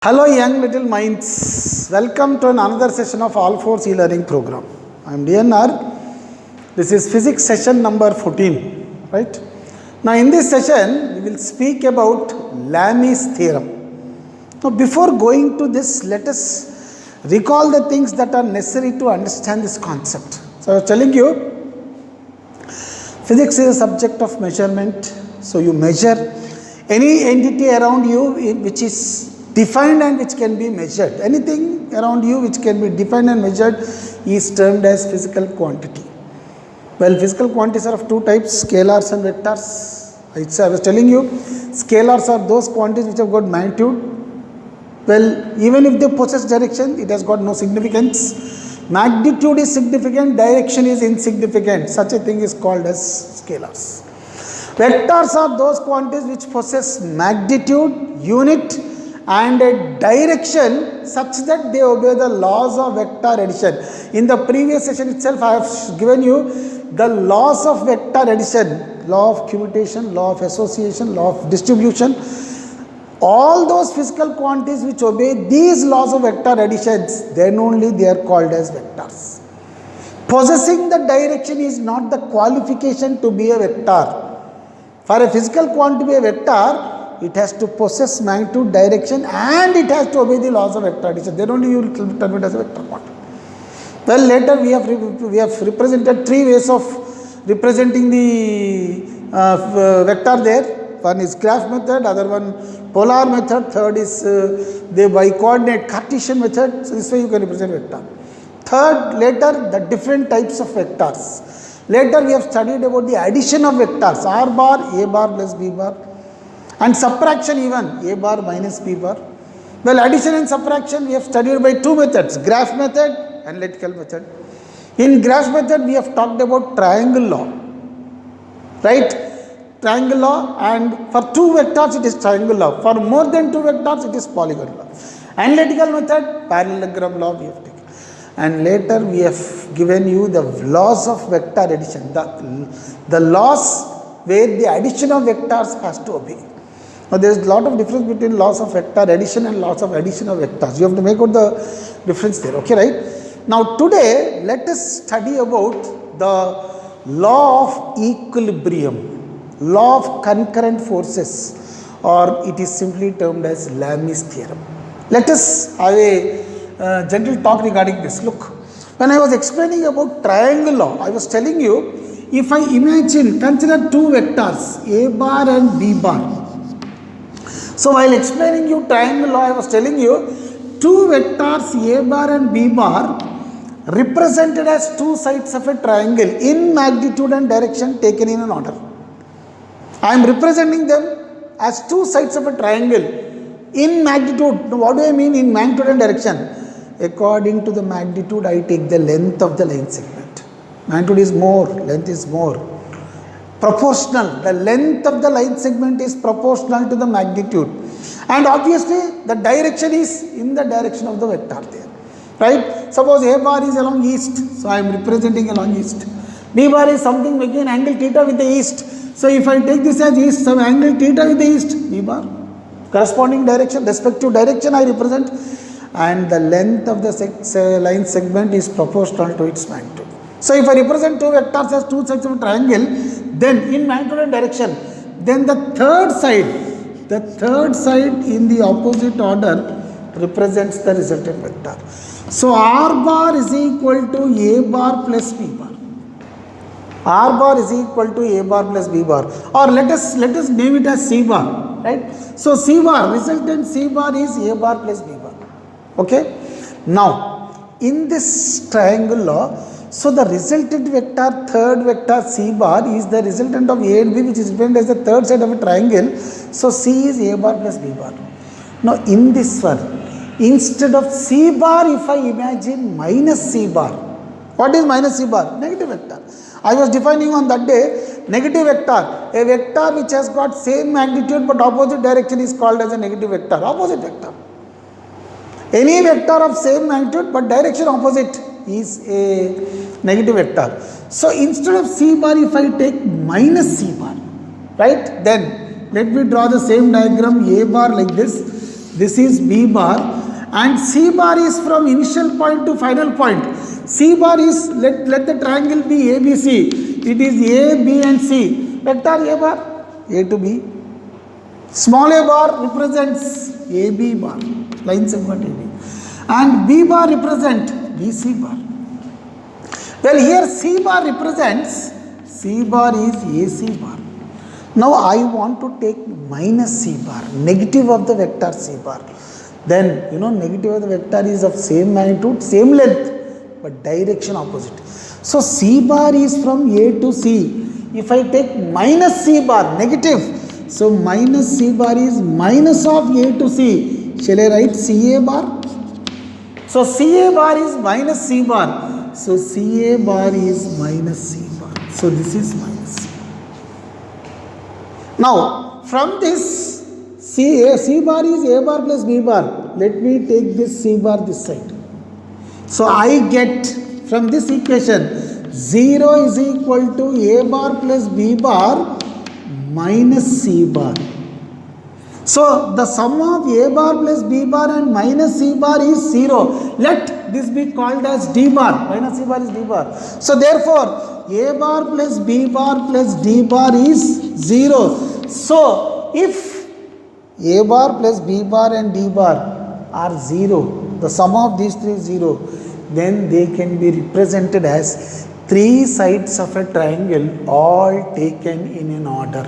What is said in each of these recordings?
Hello young little minds, welcome to another session of All Fours e-learning program. I am DNR. This is physics session number 14, right? Now in this session we will speak about Lami's theorem. Now before going to this, let us recall the things that are necessary to understand this concept. So I was telling you, physics is a subject of measurement. So you measure any entity around you which is defined and which can be measured. Anything around you which can be defined and measured is termed as physical quantity. Well, physical quantities are of two types, scalars and vectors. I was telling you, scalars are those quantities which have got magnitude. Well, even if they possess direction, it has got no significance. Magnitude is significant, direction is insignificant. Such a thing is called as scalars. Vectors are those quantities which possess magnitude, unit, and a direction such that they obey the laws of vector addition. In the previous session itself, I have given you the laws of vector addition, law of commutation, law of association, law of distribution. All those physical quantities which obey these laws of vector additions, then only they are called as vectors. Possessing the direction is not the qualification to be a vector. For a physical quantity to be a vector, it has to possess magnitude, direction, and it has to obey the laws of vector addition. Then only you will term it as a vector quantity. Well, later we have represented three ways of representing the vector there. One is graph method, other one polar method, third is the bi-coordinate Cartesian method. So this way you can represent vector. Third, later the different types of vectors. Later we have studied about the addition of vectors, r bar, a bar plus b bar. And subtraction even, a bar minus b bar. Well, addition and subtraction we have studied by two methods, graph method, analytical method. In graph method we have talked about triangle law, right? Triangle law, and for two vectors it is triangle law. For more than two vectors it is polygon law. Analytical method, parallelogram law we have taken. And later we have given you the laws of vector addition, the laws where the addition of vectors has to obey. Now there is a lot of difference between laws of vector addition and laws of addition of vectors. You have to make out the difference there, okay, right? Now today let us study about the law of equilibrium, law of concurrent forces, or it is simply termed as Lami's theorem. Let us have a gentle talk regarding this. Look, when I was explaining about triangle law, I was telling you, if I imagine, consider two vectors, a bar and b bar. So while explaining you triangle law, I was telling you two vectors a bar and b bar represented as two sides of a triangle in magnitude and direction taken in an order. I am representing them as two sides of a triangle in magnitude. Now, what do I mean in magnitude and direction? According to the magnitude, I take the length of the line segment. Magnitude is more, length is more. Proportional, the length of the line segment is proportional to the magnitude, and obviously the direction is in the direction of the vector there, right? Suppose a bar is along east, so I am representing along east. B bar is something making an angle theta with the east, so if I take this as east, some angle theta with the east, B bar, corresponding direction, respective direction I represent, and the length of the line segment is proportional to its magnitude. So if I represent two vectors as two sides of a triangle, then in magnitude and direction, then the third side in the opposite order represents the resultant vector. So r bar is equal to a bar plus b bar. R bar is equal to a bar plus b bar, or let us name it as c bar, right? So c bar, resultant c bar is a bar plus b bar. Okay. Now in this triangle law, so the resultant vector, third vector c bar is the resultant of a and b, which is represented as the third side of a triangle. So c is a bar plus b bar. Now in this one, instead of c bar, if I imagine minus c bar, what is minus c bar? Negative vector. I was defining on that day negative vector. A vector which has got same magnitude but opposite direction is called as a negative vector, opposite vector. Any vector of same magnitude but direction opposite is a negative vector. So instead of c bar, if I take minus c bar, right, then let me draw the same diagram, a bar like this. This is B bar, and C bar is from initial point to final point. C bar is, let the triangle be ABC. It is A, B and C. Vector A bar, A to B. Small a bar represents AB bar, line segment AB. And B bar represent BC bar. Well, here C bar represents, C bar is AC bar. Now I want to take minus C bar, negative of the vector C bar. Then, negative of the vector is of same magnitude, same length, but direction opposite. So C bar is from A to C. If I take minus C bar, negative, so minus C bar is minus of A to C. Shall I write CA bar? So CA bar is minus C bar. So CA bar is minus C bar. So this is minus C. Now from this C bar is A bar plus B bar. Let me take this C bar this side. So I get from this equation 0 is equal to A bar plus B bar minus C bar. So the sum of A bar plus B bar and minus C bar is 0. Let this be called as D bar. Minus C bar is D bar. So therefore A bar plus B bar plus D bar is 0. So if A bar plus B bar and D bar are 0, the sum of these three is 0, then they can be represented as three sides of a triangle all taken in an order.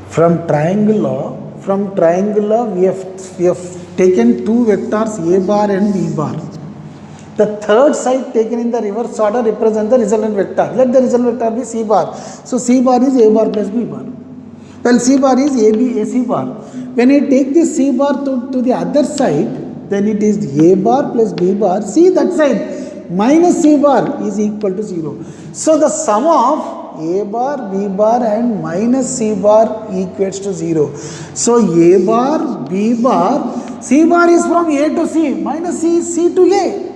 From triangle law we have taken two vectors A bar and B bar. The third side taken in the reverse order represents the resultant vector. Let the resultant vector be C bar. So C bar is A bar plus B bar. Well, C bar is AC bar. When I take this C bar to the other side, then it is A bar plus B bar. See that side, minus C bar is equal to 0. So the sum of A bar, B bar and minus C bar equates to 0. So A bar, B bar, C bar is from A to C, minus C is C to A.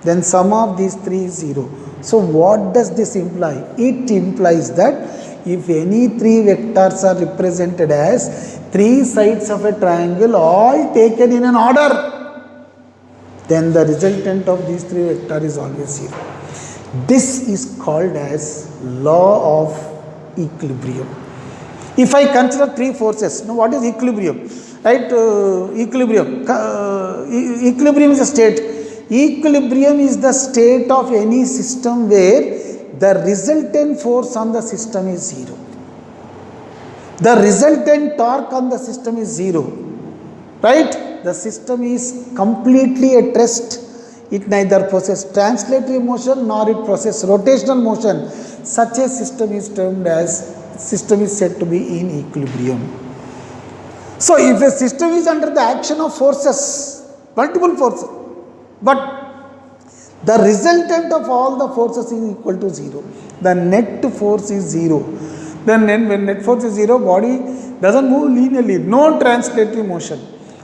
Then sum of these three is 0. So what does this imply? It implies that if any three vectors are represented as three sides of a triangle all taken in an order, then the resultant of these three vectors is always 0. This is called as law of equilibrium. If I consider three forces, now what is equilibrium? Right? Equilibrium is a state. Equilibrium is the state of any system where the resultant force on the system is 0. The resultant torque on the system is 0. Right? The system is completely at rest. It neither possesses translatory motion nor it possesses rotational motion. Such a system is said to be in equilibrium. So if a system is under the action of forces, multiple forces, but the resultant of all the forces is equal to 0. The net force is 0. Then when net force is 0, body doesn't move linearly, no translatory motion.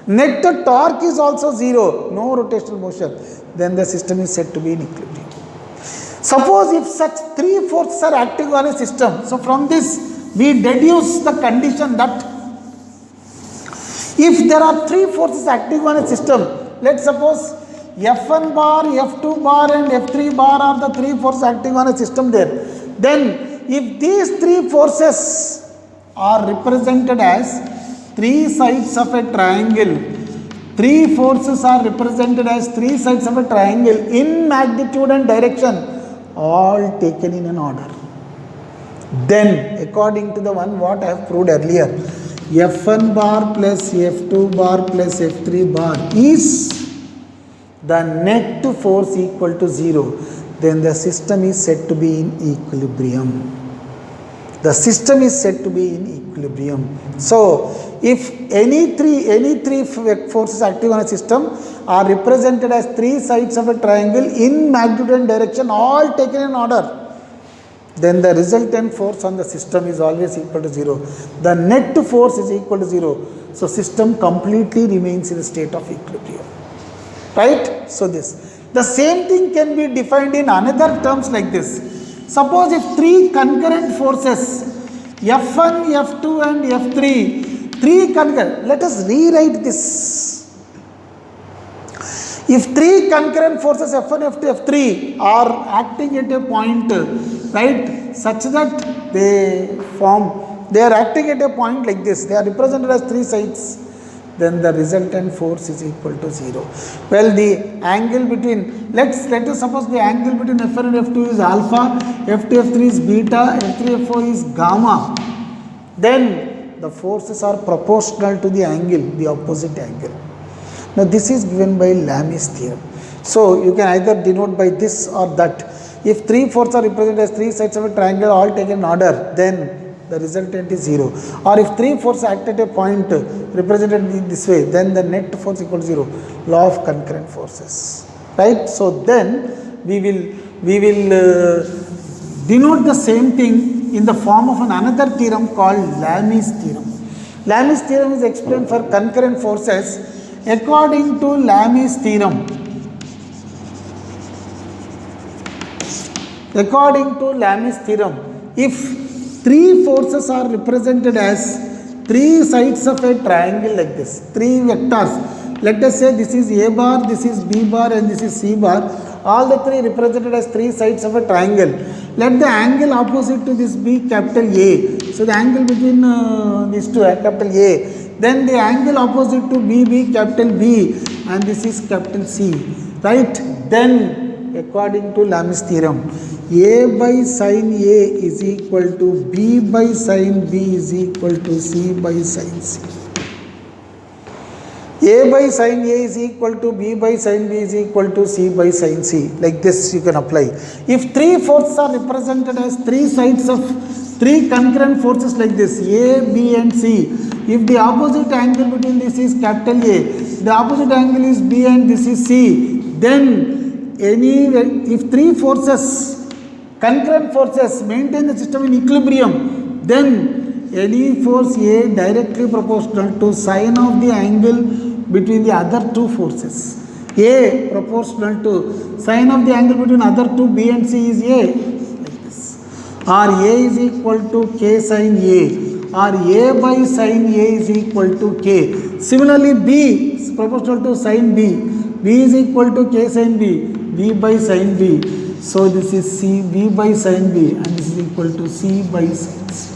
Net torque is also 0, no rotational motion. Then the system is said to be in equilibrium. Suppose if such three forces are acting on a system, so from this we deduce the condition that if there are three forces acting on a system, let's suppose F1 bar, F2 bar and F3 bar are the three forces acting on a system there. Then if these three forces are represented as three sides of a triangle, three forces are represented as three sides of a triangle in magnitude and direction, all taken in an order. Then according to the one what I have proved earlier, F1 bar plus F2 bar plus F3 bar is the net force equal to 0, then the system is said to be in equilibrium. The system is said to be in equilibrium. So if any three forces acting on a system are represented as three sides of a triangle in magnitude and direction, all taken in order, then the resultant force on the system is always equal to 0. The net force is equal to 0. So system completely remains in a state of equilibrium. Right? So this. The same thing can be defined in another terms like this. Suppose if three concurrent forces F1, F2 and F3 three concurrent, let us rewrite this. If three concurrent forces F1, F2, F3 are acting at a point, right, such that they are acting at a point like this, they are represented as three sides, then the resultant force is equal to 0. Well, the angle between, let us suppose the angle between F1 and F2 is alpha, F2, F3 is beta, F3, F4 is gamma. Then the forces are proportional to the angle, the opposite angle. Now this is given by Lami's theorem. So you can either denote by this or that. If three forces are represented as three sides of a triangle all taken in order, then the resultant is 0. Or if three forces act at a point represented in this way, then the net force equals 0. Law of concurrent forces. Right? So then we will denote the same thing in the form of another theorem called Lami's theorem. Lami's theorem is explained for concurrent forces. According to Lami's theorem, if three forces are represented as three sides of a triangle like this, three vectors, let us say this is A bar, this is B bar and this is C bar, all the three represented as three sides of a triangle. Let the angle opposite to this be capital A. So the angle between these two capital A. Then the angle opposite to B be capital B and this is capital C. Right? Then according to Lami's theorem, A by sin A is equal to B by sin B is equal to C by sin C. A by sin A is equal to B by sin B is equal to C by sin C. Like this you can apply. If three forces are represented as three sides of three concurrent forces like this, A, B and C. If the opposite angle between this is capital A, the opposite angle is B and this is C, then if three forces, concurrent forces maintain the system in equilibrium, then any force A directly proportional to sine of the angle between the other two forces. A proportional to sine of the angle between other two B and C is A, like this. Or A is equal to K sin A, or A by sin A is equal to K. Similarly, B is proportional to sin B. B is equal to K sin B, B by sin B. So this is C, B by sin B and this is equal to C by sin C.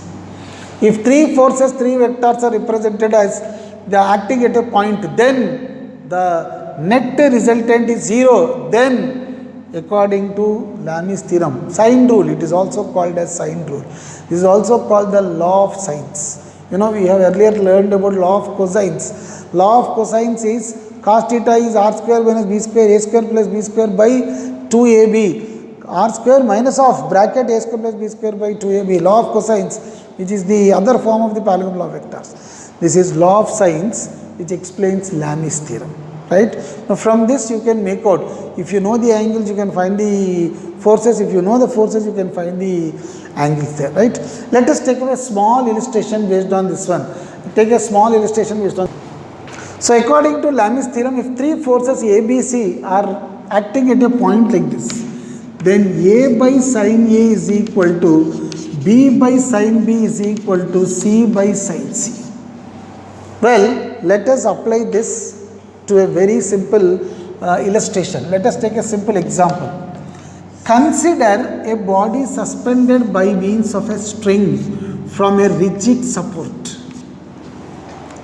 If three forces, three vectors are represented as they are acting at a point, then the net resultant is 0. Then according to Lami's theorem, sine rule, it is also called as sine rule. This is also called the law of sines. You know, we have earlier learned about law of cosines. Law of cosines is cos theta is r square minus b square, a square plus b square by 2ab. R square minus of bracket a square plus b square by 2ab. Law of cosines, which is the other form of the parallel law of vectors. This is law of sines, which explains Lami's theorem. Right? Now from this you can make out, if you know the angles you can find the forces, if you know the forces you can find the angles there. Right? Let us take a small illustration based on this one. Take a small illustration based on. So according to Lami's theorem, if three forces A, B, C are acting at a point like this, then A by sin A is equal to B by sin B is equal to C by sin C. Well, let us apply this to a very simple illustration. Let us take a simple example. Consider a body suspended by means of a string from a rigid support.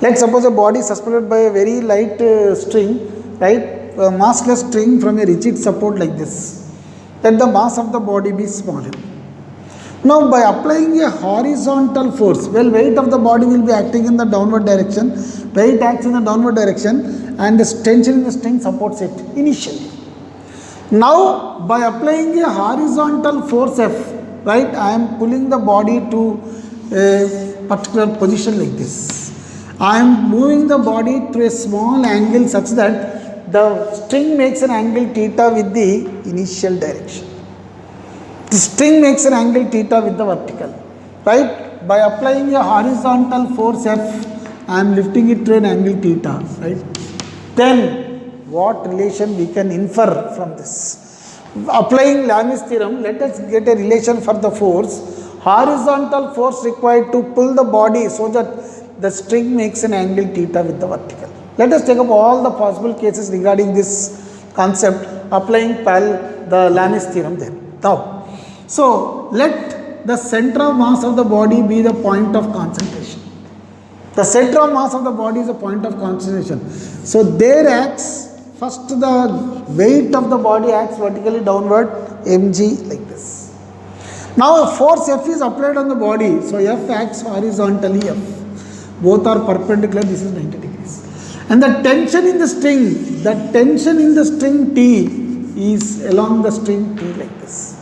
Let's suppose a body suspended by a very light string, right? A massless string from a rigid support like this. Let the mass of the body be smaller. Now by applying a horizontal force, well, weight of the body will be acting in the downward direction. Weight acts in the downward direction and the tension in the string supports it initially. Now by applying a horizontal force F, right, I am pulling the body to a particular position like this. I am moving the body to a small angle such that the string makes an angle theta with the initial direction. The string makes an angle theta with the vertical, right? By applying a horizontal force F, I am lifting it to an angle theta, right? Then what relation we can infer from this? Applying Lami's theorem, let us get a relation for the force. Horizontal force required to pull the body so that the string makes an angle theta with the vertical. Let us take up all the possible cases regarding this concept, applying the Lami's theorem there. Now, so let the center of mass of the body be the point of concentration. The center of mass of the body is a point of concentration. So there acts, first the weight of the body acts vertically downward, mg like this. Now a force F is applied on the body, so F acts horizontally F. Both are perpendicular, this is 90 degrees. And the tension in the string T is along the string T like this.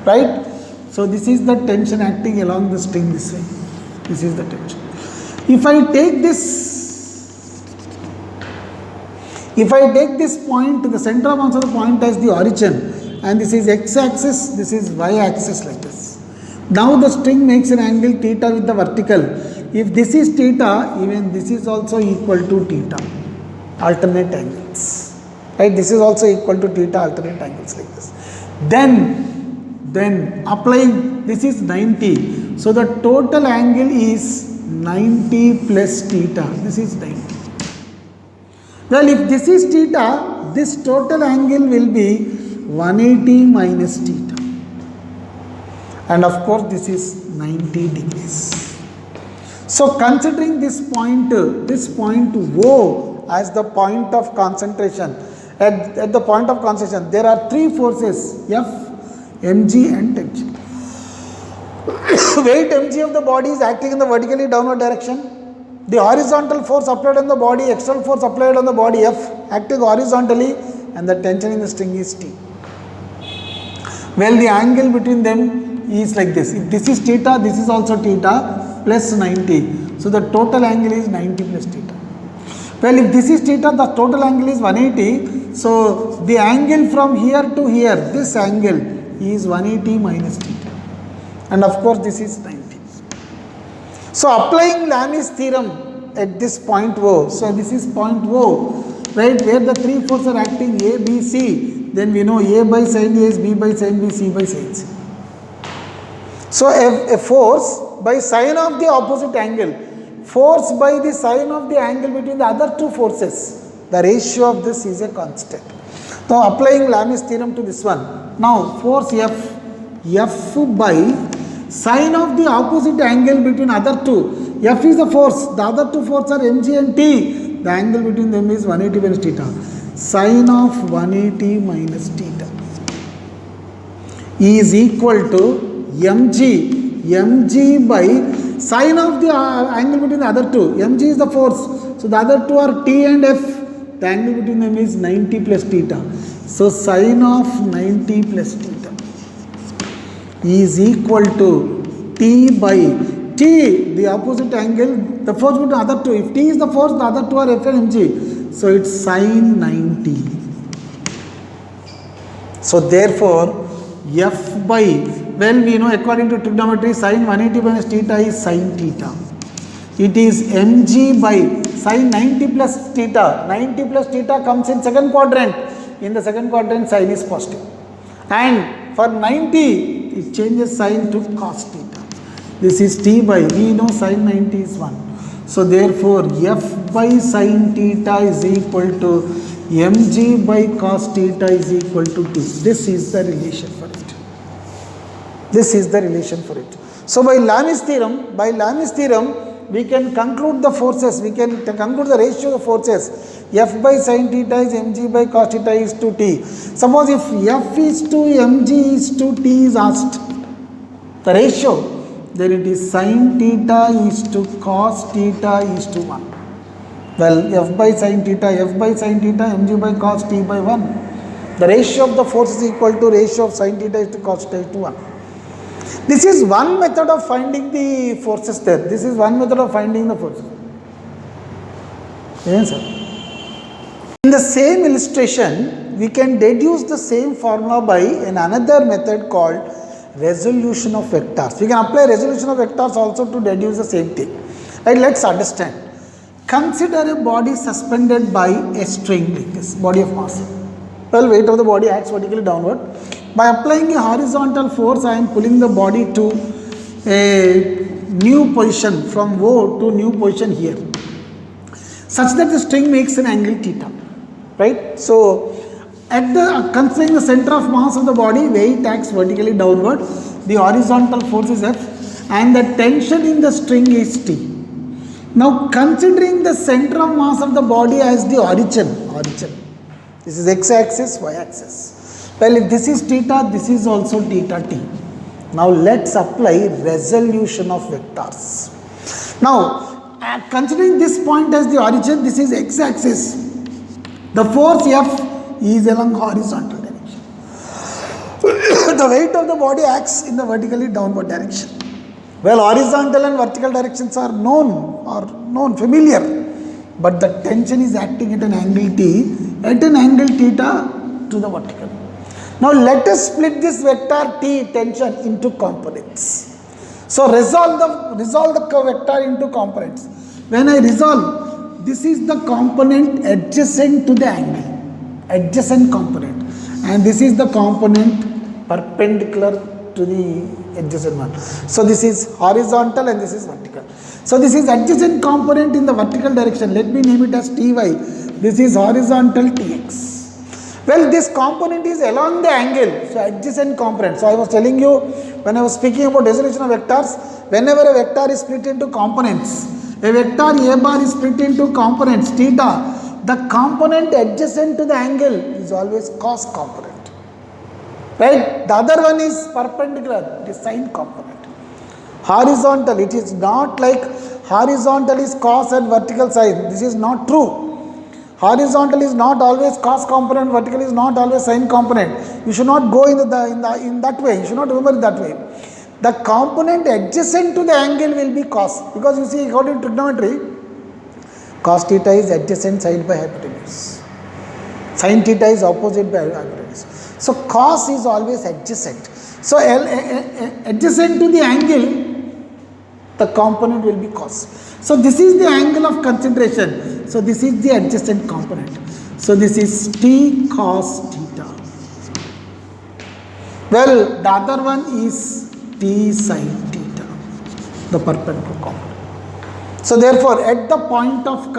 Right? So this is the tension acting along the string this way. This is the tension. If I take this point, the center of mass of the point as the origin, and this is x-axis, this is y-axis like this. Now the string makes an angle theta with the vertical. If this is theta, even this is also equal to theta, alternate angles. Right? This is also equal to theta, alternate angles like this. Then applying, this is 90. So the total angle is 90 plus theta. This is 90. Well, if this is theta, this total angle will be 180 minus theta. And of course, this is 90 degrees. So considering this point O as the point of concentration, at the point of concentration, there are three forces, F, mg and tension. Weight mg of the body is acting in the vertically downward direction. The horizontal force applied on the body, external force applied on the body F, acting horizontally, and the tension in the string is T. Well, the angle between them is like this. If this is theta, this is also theta plus 90. So the total angle is 90 plus theta. Well, if this is theta, the total angle is 180. So the angle from here to here, this angle is 180 minus theta. And of course, this is 90. So applying Lami's theorem at this point O, so this is point O, right, where the three forces are acting A, B, C, then we know A by sin A is B by sin B, C by sin C. So a force by sine of the opposite angle, force by the sine of the angle between the other two forces, the ratio of this is a constant. Now applying Lami's theorem to this one. Now force F by sine of the opposite angle between other two. F is the force, the other two forces are mg and t. The angle between them is 180 minus theta. Sine of 180 minus theta is equal to mg by sine of the angle between the other two. Mg is the force, so the other two are t and f. The angle between them is 90 plus theta. So sine of 90 plus theta is equal to T by T, the opposite angle, the force between the other two. If T is the force, the other two are F and mg. So it's sine 90. So therefore, F by, well, we know according to trigonometry, sine 180 minus theta is sine theta. It is mg by sine 90 plus theta. 90 plus theta comes in second quadrant. In the second quadrant, sine is positive. And for 90, it changes sign to cos theta. This is T by, we know sin 90 is 1. So therefore, F by sin theta is equal to mg by cos theta is equal to T. This is the relation for it. This is the relation for it. So by Lami's theorem, we can conclude the forces, we can conclude the ratio of forces. F by sin theta is mg by cos theta is to T. Suppose if F is to mg is to T is asked, the ratio, then it is sin theta is to cos theta is to 1. Well, F by sin theta, mg by cos T by 1. The ratio of the force is equal to ratio of sin theta is to cos theta is to 1. This is one method of finding the forces there. This is one method of finding the forces. Yes, sir. In the same illustration, we can deduce the same formula by another method called resolution of vectors. We can apply resolution of vectors also to deduce the same thing. Right, let's understand. Consider a body suspended by a string like this, body of mass. Well, weight of the body acts vertically downward. By applying a horizontal force, I am pulling the body to a new position from O to new position here, such that the string makes an angle theta, right? So at the considering the center of mass of the body, weight acts vertically downward, the horizontal force is F, and the tension in the string is T. Now considering the center of mass of the body as the origin, this is x-axis, y-axis. Well, if this is theta, this is also theta t. Now let's apply resolution of vectors. Now considering this point as the origin, this is x-axis. The force F is along horizontal direction. The weight of the body acts in the vertically downward direction. Well, horizontal and vertical directions are known, familiar. But the tension is acting at an angle T, at an angle theta to the vertical. Now let us split this vector T tension into components. So resolve the vector into components. When I resolve, this is the component adjacent to the angle, adjacent component, and this is the component perpendicular to the adjacent one. So this is horizontal and this is vertical. So this is adjacent component in the vertical direction. Let me name it as Ty. This is horizontal Tx. Well, this component is along the angle, so adjacent component. So I was telling you when I was speaking about resolution of vectors, whenever a vector is split into components, a vector A bar is split into components theta, the component adjacent to the angle is always cos component. Right? The other one is perpendicular, it is sine component. Horizontal, it is not like horizontal is cos and vertical sine. This is not true. Horizontal is not always cos component, vertical is not always sine component. You should not go in that way. You should not remember it that way. The component adjacent to the angle will be cos, because you see, according to trigonometry, cos theta is adjacent side by hypotenuse. Sin theta is opposite by hypotenuse. So cos is always adjacent. So adjacent to the angle, the component will be cos. So this is the angle of consideration. So this is the adjacent component. So this is T cos theta. Well, the other one is T sin theta, the perpendicular component. So therefore, at the point of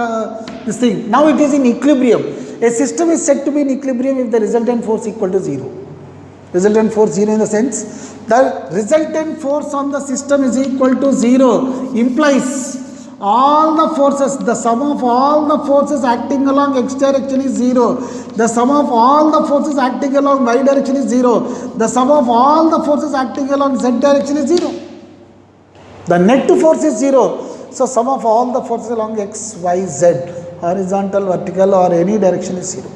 this thing, now it is in equilibrium. A system is said to be in equilibrium if the resultant force equal to 0. Resultant force 0 in the sense the resultant force on the system is equal to 0 implies all the forces, the sum of all the forces acting along x direction is 0. The sum of all the forces acting along y direction is 0. The sum of all the forces acting along z direction is 0. The net force is 0. So sum of all the forces along x, y, z, horizontal, vertical or any direction is 0.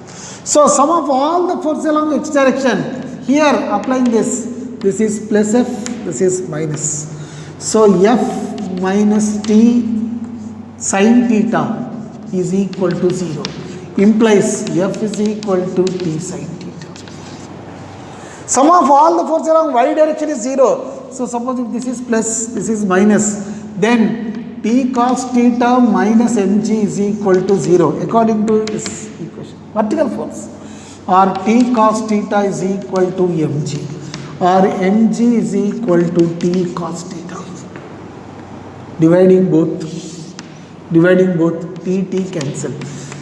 So sum of all the forces along x direction, here applying this is plus F, this is minus. So F minus T sin theta is equal to 0, implies F is equal to T sin theta. Sum of all the forces along y direction is 0. So suppose if this is plus, this is minus, then T cos theta minus mg is equal to 0 according to this equation, vertical force, or T cos theta is equal to mg, or mg is equal to T cos theta. Dividing both T cancel.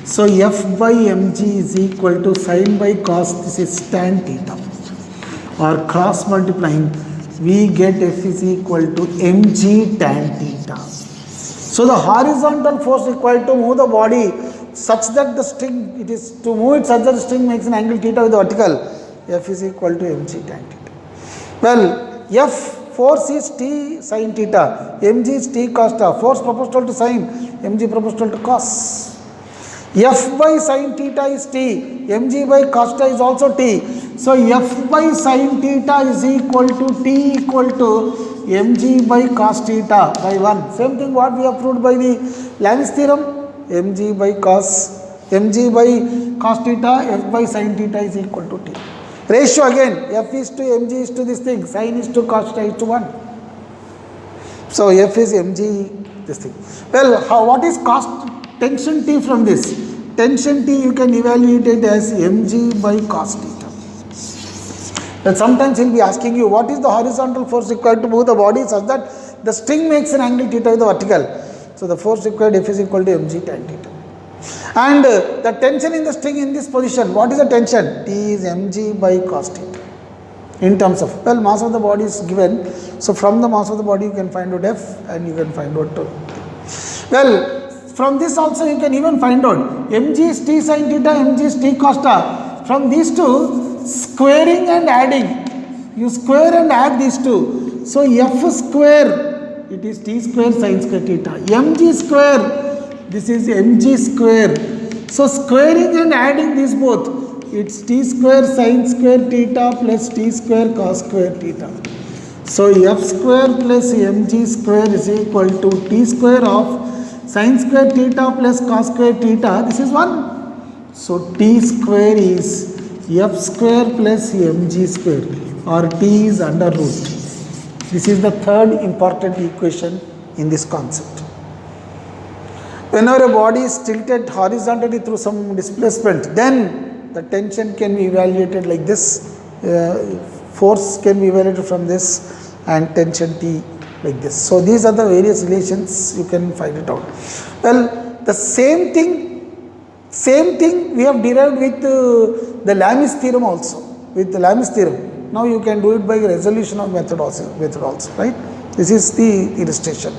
So F by mg is equal to sin by cos, this is tan theta, or cross multiplying, we get F is equal to mg tan theta. So the horizontal force required to move the body such that the string, it is to move it such that the string makes an angle theta with the vertical, F is equal to mg tan theta. Well, F force is T sin theta, mg is T cos theta, force proportional to sin, mg proportional to cos. F by sin theta is T, mg by cos theta is also T. So F by sin theta is equal to T equal to mg by cos theta by 1. Same thing what we have proved by the Lagrange theorem, mg by cos theta, F by sin theta is equal to T. Ratio again, F is to mg is to this thing, sin is to cos theta is to 1. So F is mg this thing. Well, what is tension T from this? Tension T you can evaluate it as mg by cos theta. Well, sometimes he will be asking you what is the horizontal force required to move the body such that the string makes an angle theta with the vertical. So the force required F is equal to mg tan theta. And the tension in the string in this position, what is the tension? T is mg by cos theta. In terms of, well, mass of the body is given. So from the mass of the body you can find out F and you can find out T. Well, from this also you can even find out mg is T sin theta, mg is T cos theta. From these two, squaring and adding, you square and add these two. So F square, it is T square sin square theta. Mg square, this is mg square. So squaring and adding these both, it's T square sin square theta plus T square cos square theta. So F square plus mg square is equal to T square of sin square theta plus cos square theta. This is 1. So T square is F square plus mg square, or T is under root. This is the third important equation in this concept. Whenever a body is tilted horizontally through some displacement, then the tension can be evaluated like this, force can be evaluated from this, and tension T like this. So these are the various relations, you can find it out. Well, the same thing we have derived with the Lami's theorem also. With the Lami's theorem, now you can do it by resolution of method also, right? This is the illustration.